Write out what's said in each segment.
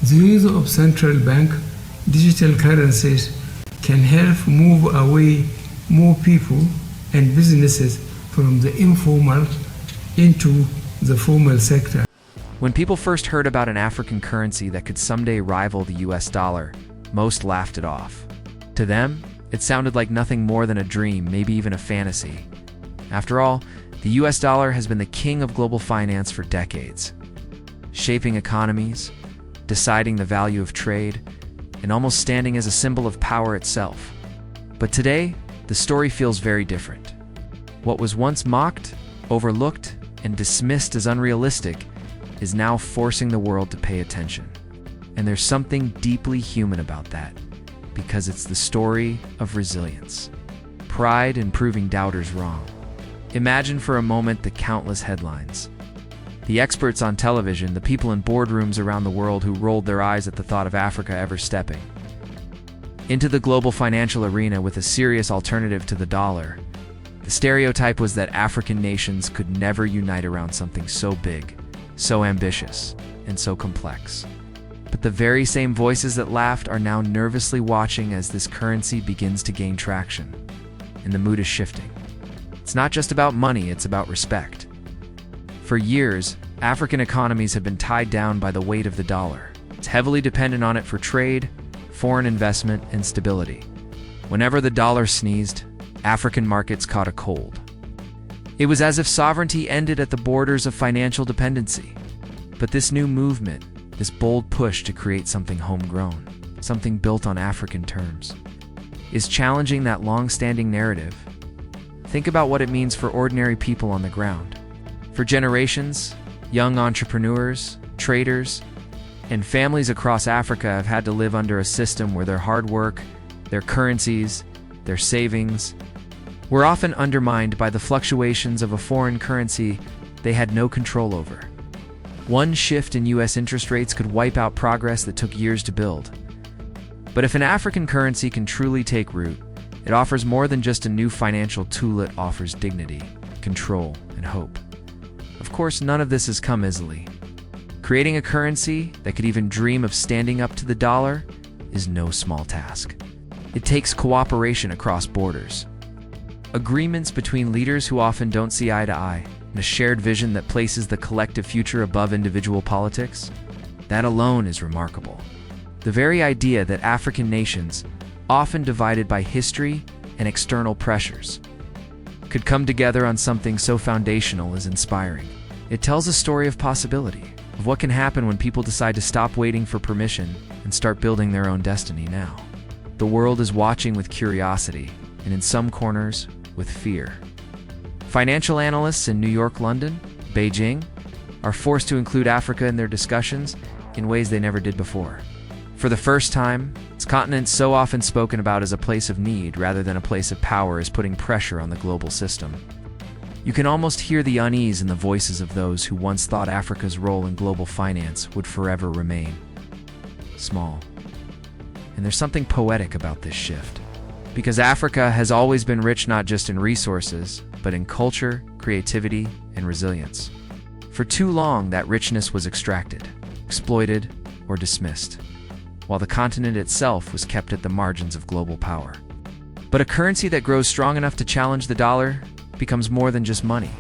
The use of central bank digital currencies can help move away more people and businesses from the informal into the formal sector. When people first heard about an African currency that could someday rival the US dollar, most laughed it off. To them, it sounded like nothing more than a dream, maybe even a fantasy. After all, the US dollar has been the king of global finance for decades, shaping economies, deciding the value of trade, and almost standing as a symbol of power itself. But today, the story feels very different. What was once mocked, overlooked, and dismissed as unrealistic is now forcing the world to pay attention. And there's something deeply human about that, because it's the story of resilience. Pride in proving doubters wrong. Imagine for a moment the countless headlines. The experts on television, the people in boardrooms around the world who rolled their eyes at the thought of Africa ever stepping into the global financial arena with a serious alternative to the dollar. The stereotype was that African nations could never unite around something so big, so ambitious, and so complex. But the very same voices that laughed are now nervously watching as this currency begins to gain traction. And the mood is shifting. It's not just about money, it's about respect. For years, African economies have been tied down by the weight of the dollar. It's heavily dependent on it for trade, foreign investment, and stability. Whenever the dollar sneezed, African markets caught a cold. It was as if sovereignty ended at the borders of financial dependency. But this new movement, this bold push to create something homegrown, something built on African terms, is challenging that long-standing narrative. Think about what it means for ordinary people on the ground. For generations, young entrepreneurs, traders, and families across Africa have had to live under a system where their hard work, their currencies, their savings were often undermined by the fluctuations of a foreign currency they had no control over. One shift in US interest rates could wipe out progress that took years to build. But if an African currency can truly take root, it offers more than just a new financial tool. It offers dignity, control, and hope. Of course, none of this has come easily. Creating a currency that could even dream of standing up to the dollar is no small task. It takes cooperation across borders, agreements between leaders who often don't see eye to eye, and a shared vision that places the collective future above individual politics. That alone is remarkable. The very idea that African nations, often divided by history and external pressures, could come together on something so foundational is inspiring. It tells a story of possibility, of what can happen when people decide to stop waiting for permission and start building their own destiny now. The world is watching with curiosity, and in some corners, with fear. Financial analysts in New York, London, Beijing, are forced to include Africa in their discussions in ways they never did before. For the first time, this continent so often spoken about as a place of need rather than a place of power is putting pressure on the global system. You can almost hear the unease in the voices of those who once thought Africa's role in global finance would forever remain small. And there's something poetic about this shift. Because Africa has always been rich not just in resources, but in culture, creativity, and resilience. For too long, that richness was extracted, exploited, or dismissed, while the continent itself was kept at the margins of global power. But a currency that grows strong enough to challenge the dollar becomes more than just money.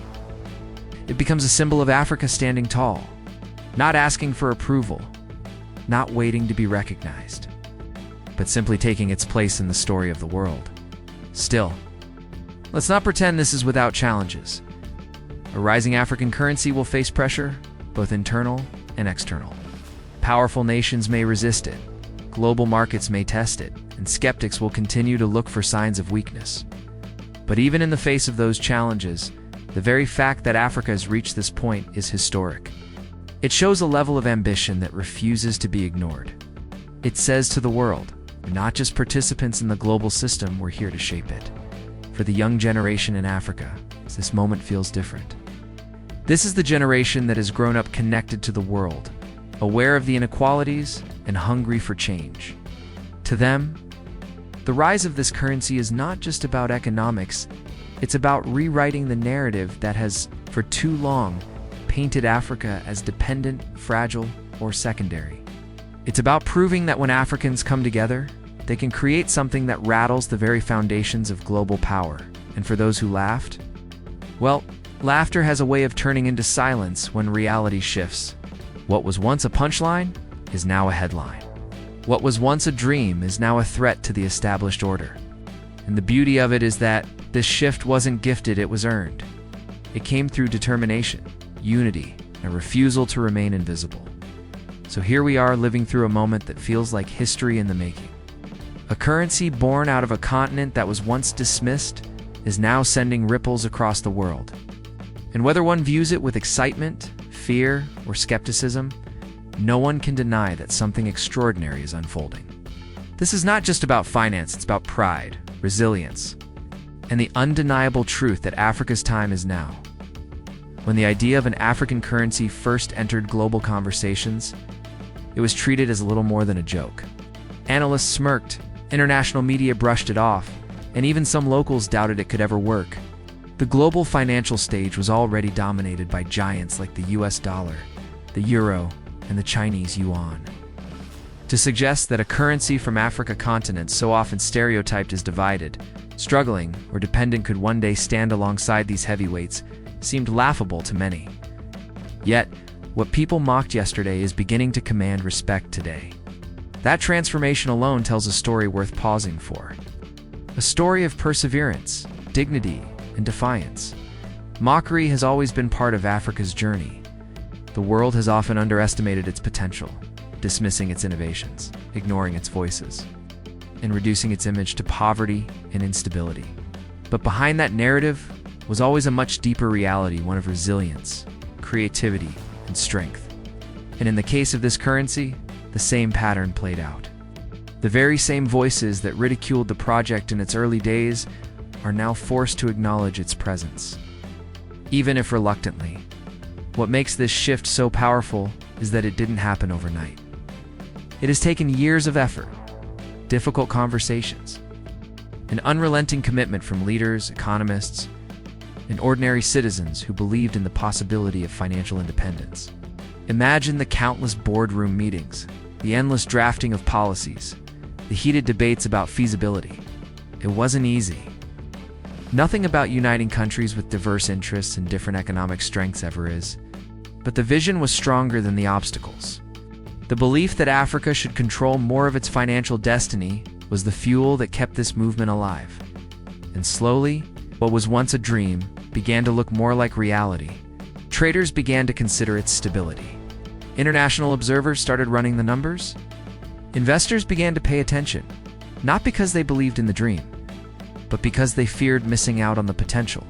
It becomes a symbol of Africa standing tall, not asking for approval, not waiting to be recognized, but simply taking its place in the story of the world. Still, let's not pretend this is without challenges. A rising African currency will face pressure, both internal and external. Powerful nations may resist it, global markets may test it, and skeptics will continue to look for signs of weakness. But even in the face of those challenges, the very fact that Africa has reached this point is historic. It shows a level of ambition that refuses to be ignored. It says to the world, we're not just participants in the global system, we're here to shape it. For the young generation in Africa, this moment feels different. This is the generation that has grown up connected to the world, aware of the inequalities and hungry for change. To them, the rise of this currency is not just about economics, it's about rewriting the narrative that has, for too long, painted Africa as dependent, fragile, or secondary. It's about proving that when Africans come together, they can create something that rattles the very foundations of global power. And for those who laughed, well, laughter has a way of turning into silence when reality shifts. What was once a punchline is now a headline. What was once a dream is now a threat to the established order. And the beauty of it is that this shift wasn't gifted, it was earned. It came through determination, unity, and a refusal to remain invisible. So here we are living through a moment that feels like history in the making. A currency born out of a continent that was once dismissed is now sending ripples across the world. And whether one views it with excitement, fear, or skepticism, no one can deny that something extraordinary is unfolding. This is not just about finance, it's about pride, resilience, and the undeniable truth that Africa's time is now. When the idea of an African currency first entered global conversations, it was treated as little more than a joke. Analysts smirked, international media brushed it off, and even some locals doubted it could ever work. The global financial stage was already dominated by giants like the US dollar, the euro, and the Chinese yuan. To suggest that a currency from Africa continent so often stereotyped as divided, struggling, or dependent could one day stand alongside these heavyweights seemed laughable to many. Yet, what people mocked yesterday is beginning to command respect today. That transformation alone tells a story worth pausing for. A story of perseverance, dignity, and defiance. Mockery has always been part of Africa's journey. The world has often underestimated its potential, dismissing its innovations, ignoring its voices, and reducing its image to poverty and instability. But behind that narrative was always a much deeper reality, one of resilience, creativity, and strength. And in the case of this currency, the same pattern played out. The very same voices that ridiculed the project in its early days are now forced to acknowledge its presence, even if reluctantly. What makes this shift so powerful is that it didn't happen overnight. It has taken years of effort, difficult conversations, an unrelenting commitment from leaders, economists, and ordinary citizens who believed in the possibility of financial independence. Imagine the countless boardroom meetings, the endless drafting of policies, the heated debates about feasibility. It wasn't easy. Nothing about uniting countries with diverse interests and different economic strengths ever is. But the vision was stronger than the obstacles. The belief that Africa should control more of its financial destiny was the fuel that kept this movement alive. And slowly, what was once a dream began to look more like reality. Traders began to consider its stability. International observers started running the numbers. Investors began to pay attention, not because they believed in the dream, but because they feared missing out on the potential.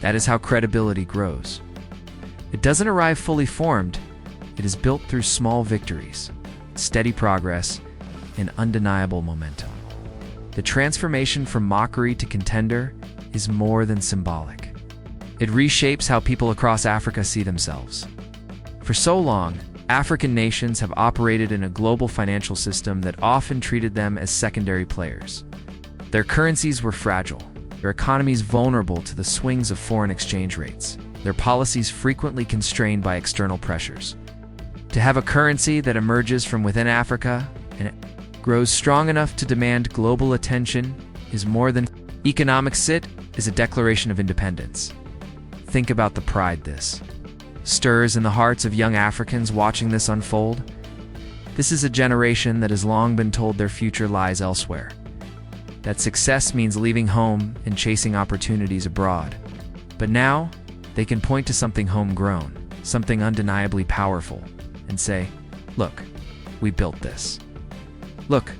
That is how credibility grows. It doesn't arrive fully formed. It is built through small victories, steady progress, and undeniable momentum. The transformation from mockery to contender is more than symbolic. It reshapes how people across Africa see themselves. For so long, African nations have operated in a global financial system that often treated them as secondary players. Their currencies were fragile, their economies vulnerable to the swings of foreign exchange rates, their policies frequently constrained by external pressures. To have a currency that emerges from within Africa and it grows strong enough to demand global attention is more than economics. It is a declaration of independence. Think about the pride this stirs in the hearts of young Africans watching this unfold. This is a generation that has long been told their future lies elsewhere, that success means leaving home and chasing opportunities abroad. But now, they can point to something homegrown, something undeniably powerful, and say, look, we built this. Look,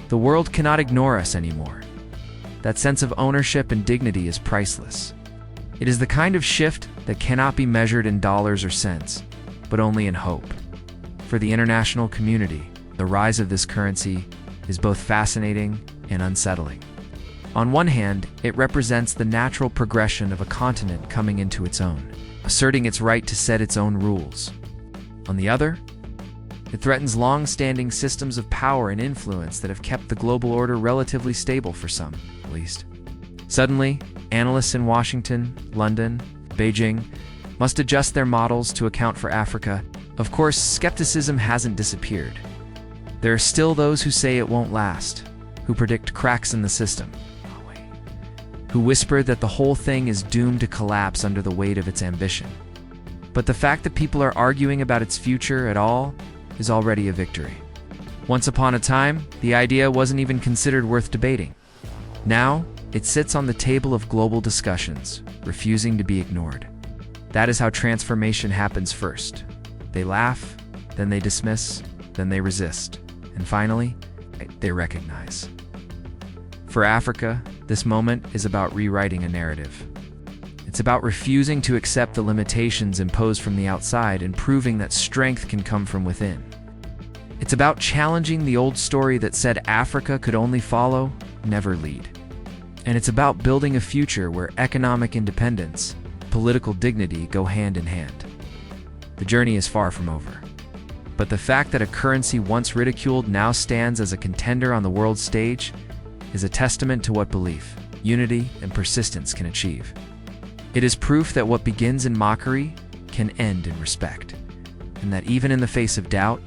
the world cannot ignore us anymore. That sense of ownership and dignity is priceless. It is the kind of shift that cannot be measured in dollars or cents, but only in hope. For the international community, the rise of this currency is both fascinating and unsettling. On one hand, it represents the natural progression of a continent coming into its own, asserting its right to set its own rules. On the other, it threatens long-standing systems of power and influence that have kept the global order relatively stable for some, at least. Suddenly, analysts in Washington, London, Beijing must adjust their models to account for Africa. Of course, skepticism hasn't disappeared. There are still those who say it won't last, who predict cracks in the system, who whisper that the whole thing is doomed to collapse under the weight of its ambition. But the fact that people are arguing about its future at all is already a victory. Once upon a time, the idea wasn't even considered worth debating. Now, it sits on the table of global discussions, refusing to be ignored. That is how transformation happens first. They laugh, then they dismiss, then they resist, and finally, they recognize. For Africa, this moment is about rewriting a narrative. It's about refusing to accept the limitations imposed from the outside and proving that strength can come from within. It's about challenging the old story that said Africa could only follow, never lead. And it's about building a future where economic independence, political dignity go hand in hand. The journey is far from over. But the fact that a currency once ridiculed now stands as a contender on the world stage is a testament to what belief, unity, and persistence can achieve. It is proof that what begins in mockery can end in respect, and that even in the face of doubt,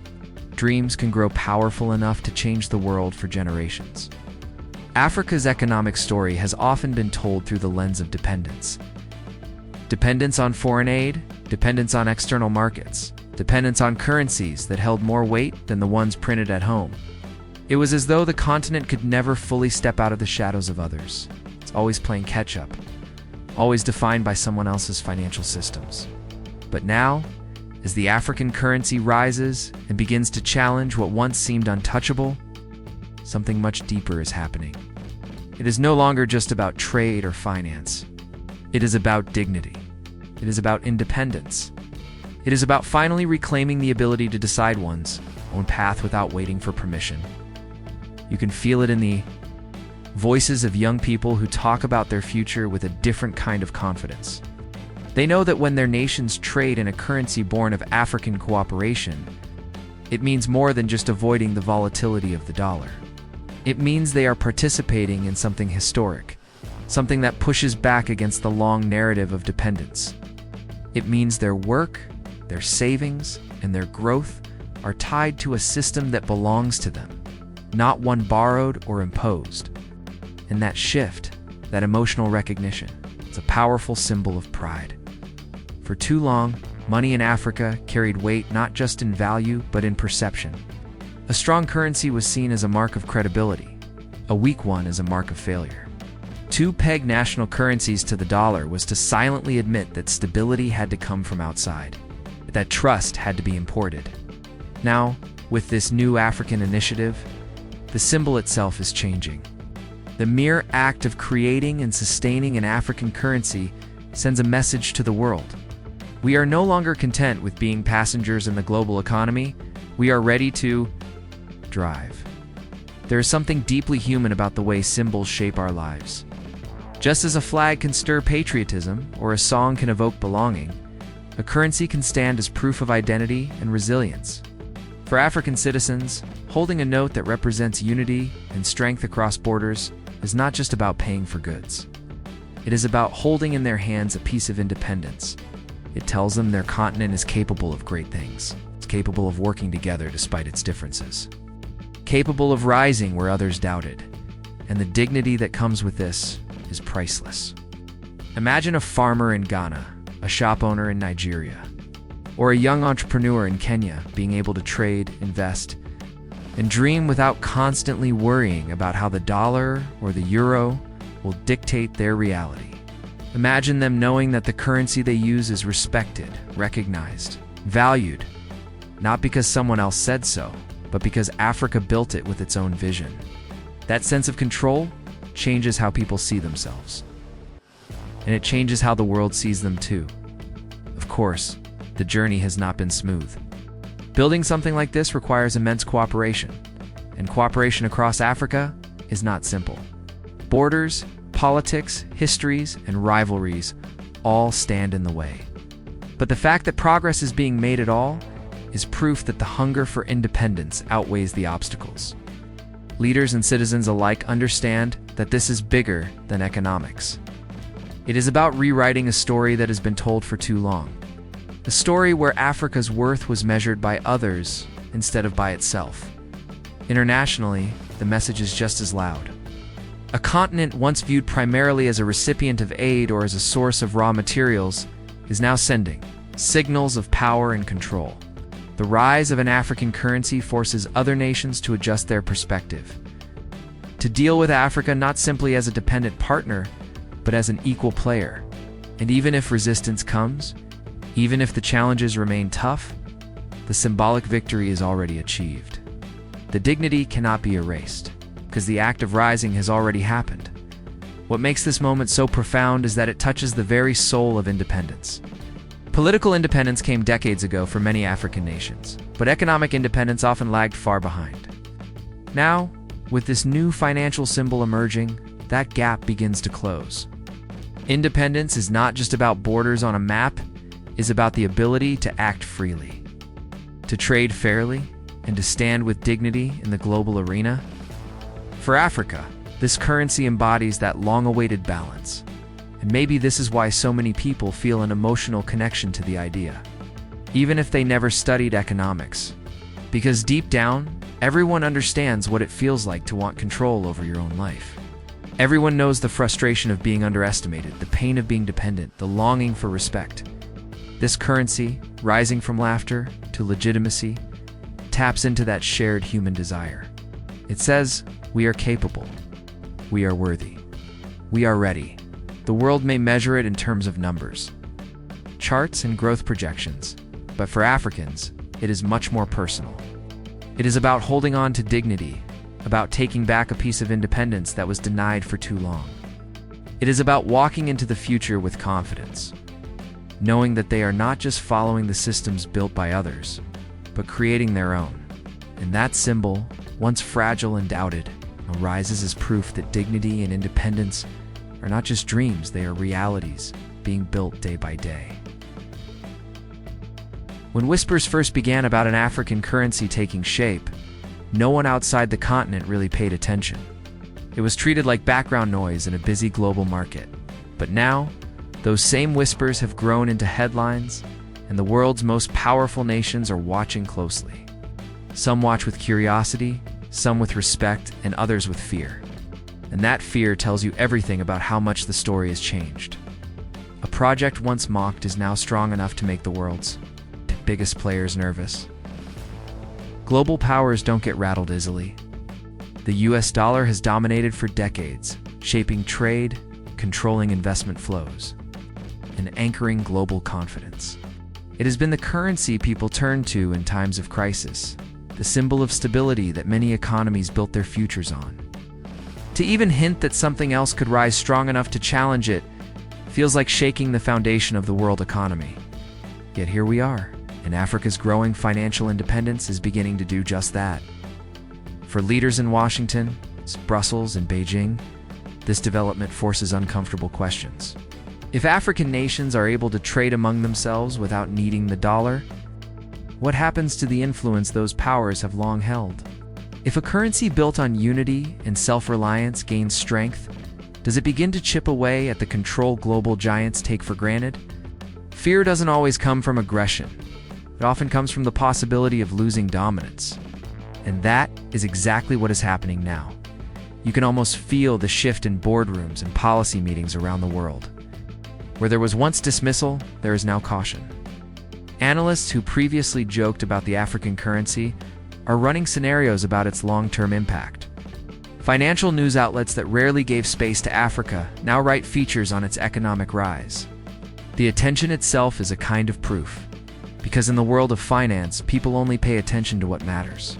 dreams can grow powerful enough to change the world for generations. Africa's economic story has often been told through the lens of dependence. Dependence on foreign aid, dependence on external markets, dependence on currencies that held more weight than the ones printed at home. It was as though the continent could never fully step out of the shadows of others. It's always playing catch-up, always defined by someone else's financial systems. But now, as the African currency rises and begins to challenge what once seemed untouchable, something much deeper is happening. It is no longer just about trade or finance. It is about dignity. It is about independence. It is about finally reclaiming the ability to decide one's own path without waiting for permission. You can feel it in the voices of young people who talk about their future with a different kind of confidence. They know that when their nations trade in a currency born of African cooperation, it means more than just avoiding the volatility of the dollar. It means they are participating in something historic, something that pushes back against the long narrative of dependence. It means their work, their savings, and their growth are tied to a system that belongs to them, not one borrowed or imposed. And that shift, that emotional recognition, is a powerful symbol of pride. For too long, money in Africa carried weight not just in value, but in perception. A strong currency was seen as a mark of credibility, a weak one as a mark of failure. To peg national currencies to the dollar was to silently admit that stability had to come from outside, that trust had to be imported. Now, with this new African initiative, the symbol itself is changing. The mere act of creating and sustaining an African currency sends a message to the world. We are no longer content with being passengers in the global economy. We are ready to drive. There is something deeply human about the way symbols shape our lives. Just as a flag can stir patriotism or a song can evoke belonging, a currency can stand as proof of identity and resilience. For African citizens, holding a note that represents unity and strength across borders is not just about paying for goods. It is about holding in their hands a piece of independence. It tells them their continent is capable of great things. It's capable of working together despite its differences. Capable of rising where others doubted. And the dignity that comes with this is priceless. Imagine a farmer in Ghana, a shop owner in Nigeria, or a young entrepreneur in Kenya being able to trade, invest, and dream without constantly worrying about how the dollar or the euro will dictate their reality. Imagine them knowing that the currency they use is respected, recognized, valued, not because someone else said so, but because Africa built it with its own vision. That sense of control changes how people see themselves. And it changes how the world sees them too. Of course, the journey has not been smooth. Building something like this requires immense cooperation, and cooperation across Africa is not simple. Borders, politics, histories, and rivalries all stand in the way. But the fact that progress is being made at all is proof that the hunger for independence outweighs the obstacles. Leaders and citizens alike understand that this is bigger than economics. It is about rewriting a story that has been told for too long. A story where Africa's worth was measured by others instead of by itself. Internationally, the message is just as loud. A continent once viewed primarily as a recipient of aid or as a source of raw materials is now sending signals of power and control. The rise of an African currency forces other nations to adjust their perspective, to deal with Africa not simply as a dependent partner, but as an equal player. And even if resistance comes, even if the challenges remain tough, the symbolic victory is already achieved. The dignity cannot be erased, because the act of rising has already happened. What makes this moment so profound is that it touches the very soul of independence. Political independence came decades ago for many African nations, but economic independence often lagged far behind. Now, with this new financial symbol emerging, that gap begins to close. Independence is not just about borders on a map, it's about the ability to act freely, to trade fairly, and to stand with dignity in the global arena. For Africa, this currency embodies that long-awaited balance. And maybe this is why so many people feel an emotional connection to the idea, even if they never studied economics. Because deep down, everyone understands what it feels like to want control over your own life. Everyone knows the frustration of being underestimated, the pain of being dependent, the longing for respect. This currency, rising from laughter to legitimacy, taps into that shared human desire. It says, we are capable, we are worthy, we are ready. The world may measure it in terms of numbers, charts, and growth projections, but for Africans, it is much more personal. It is about holding on to dignity, about taking back a piece of independence that was denied for too long. It is about walking into the future with confidence, knowing that they are not just following the systems built by others, but creating their own. And that symbol, once fragile and doubted, arises as proof that dignity and independence are not just dreams, they are realities being built day by day. When whispers first began about an African currency taking shape, no one outside the continent really paid attention. It was treated like background noise in a busy global market. But now, those same whispers have grown into headlines, and the world's most powerful nations are watching closely. Some watch with curiosity, some with respect, and others with fear. And that fear tells you everything about how much the story has changed. A project once mocked is now strong enough to make the world's biggest players nervous. Global powers don't get rattled easily. The US dollar has dominated for decades, shaping trade, controlling investment flows, and anchoring global confidence. It has been the currency people turn to in times of crisis, the symbol of stability that many economies built their futures on. To even hint that something else could rise strong enough to challenge it feels like shaking the foundation of the world economy. Yet here we are, and Africa's growing financial independence is beginning to do just that. For leaders in Washington, Brussels, and Beijing, this development forces uncomfortable questions. If African nations are able to trade among themselves without needing the dollar, what happens to the influence those powers have long held? If a currency built on unity and self-reliance gains strength, does it begin to chip away at the control global giants take for granted? Fear doesn't always come from aggression. It often comes from the possibility of losing dominance. And that is exactly what is happening now. You can almost feel the shift in boardrooms and policy meetings around the world. Where there was once dismissal, there is now caution. Analysts who previously joked about the African currency are running scenarios about its long-term impact. Financial news outlets that rarely gave space to Africa now write features on its economic rise. The attention itself is a kind of proof, because in the world of finance, people only pay attention to what matters.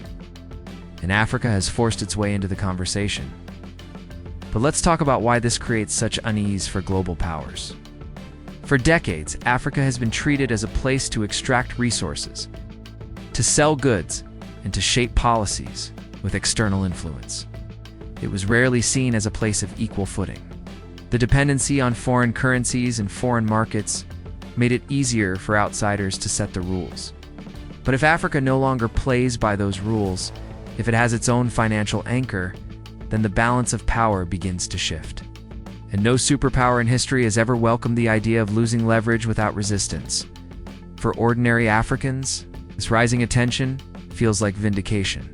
And Africa has forced its way into the conversation. But let's talk about why this creates such unease for global powers. For decades, Africa has been treated as a place to extract resources, to sell goods, and to shape policies with external influence. It was rarely seen as a place of equal footing. The dependency on foreign currencies and foreign markets made it easier for outsiders to set the rules. But if Africa no longer plays by those rules, if it has its own financial anchor, then the balance of power begins to shift. And no superpower in history has ever welcomed the idea of losing leverage without resistance. For ordinary Africans, this rising attention feels like vindication.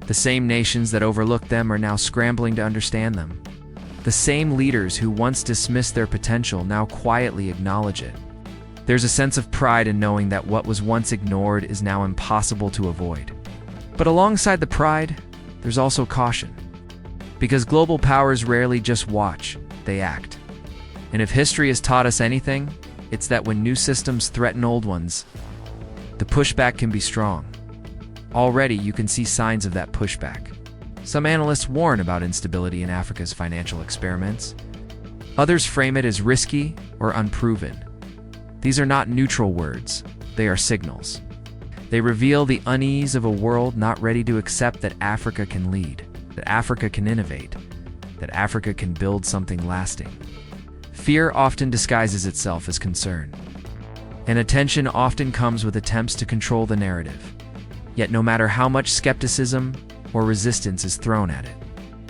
The same nations that overlooked them are now scrambling to understand them. The same leaders who once dismissed their potential now quietly acknowledge it. There's a sense of pride in knowing that what was once ignored is now impossible to avoid. But alongside the pride, there's also caution. Because global powers rarely just watch, they act. And if history has taught us anything, it's that when new systems threaten old ones, the pushback can be strong. Already, you can see signs of that pushback. Some analysts warn about instability in Africa's financial experiments. Others frame it as risky or unproven. These are not neutral words, they are signals. They reveal the unease of a world not ready to accept that Africa can lead, that Africa can innovate, that Africa can build something lasting. Fear often disguises itself as concern, and attention often comes with attempts to control the narrative. Yet no matter how much skepticism or resistance is thrown at it,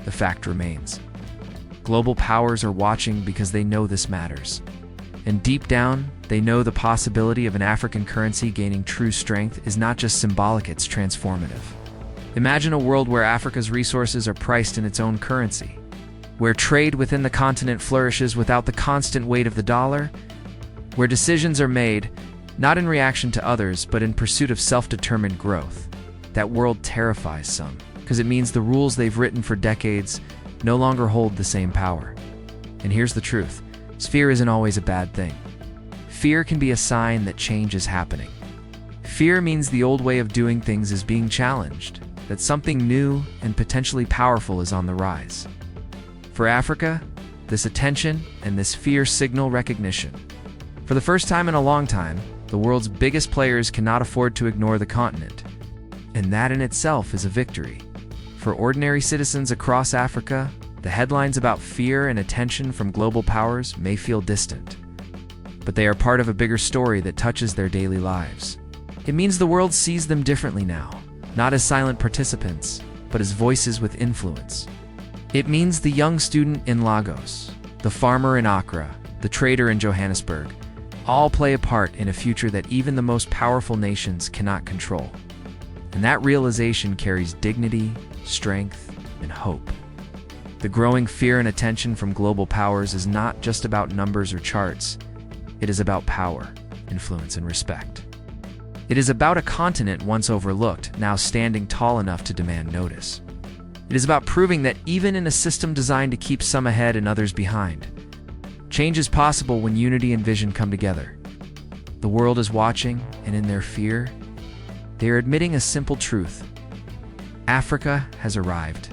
the fact remains. Global powers are watching because they know this matters. And deep down, they know the possibility of an African currency gaining true strength is not just symbolic, it's transformative. Imagine a world where Africa's resources are priced in its own currency, where trade within the continent flourishes without the constant weight of the dollar, where decisions are made not in reaction to others, but in pursuit of self-determined growth. That world terrifies some, because it means the rules they've written for decades no longer hold the same power. And here's the truth. Fear isn't always a bad thing. Fear can be a sign that change is happening. Fear means the old way of doing things is being challenged, that something new and potentially powerful is on the rise. For Africa, this attention and this fear signal recognition. For the first time in a long time, the world's biggest players cannot afford to ignore the continent. And that in itself is a victory. For ordinary citizens across Africa, the headlines about fear and attention from global powers may feel distant. But they are part of a bigger story that touches their daily lives. It means the world sees them differently now, not as silent participants, but as voices with influence. It means the young student in Lagos, the farmer in Accra, the trader in Johannesburg, all play a part in a future that even the most powerful nations cannot control. And that realization carries dignity, strength, and hope. The growing fear and attention from global powers is not just about numbers or charts. It is about power, influence, and respect. It is about a continent once overlooked, now standing tall enough to demand notice. It is about proving that even in a system designed to keep some ahead and others behind, change is possible when unity and vision come together. The world is watching, and in their fear, they are admitting a simple truth. Africa has arrived.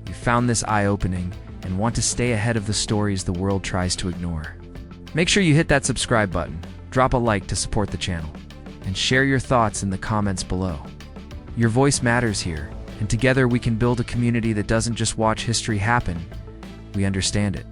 You found this eye-opening and want to stay ahead of the stories the world tries to ignore. Make sure you hit that subscribe button, drop a like to support the channel, and share your thoughts in the comments below. Your voice matters here, and together we can build a community that doesn't just watch history happen, we understand it.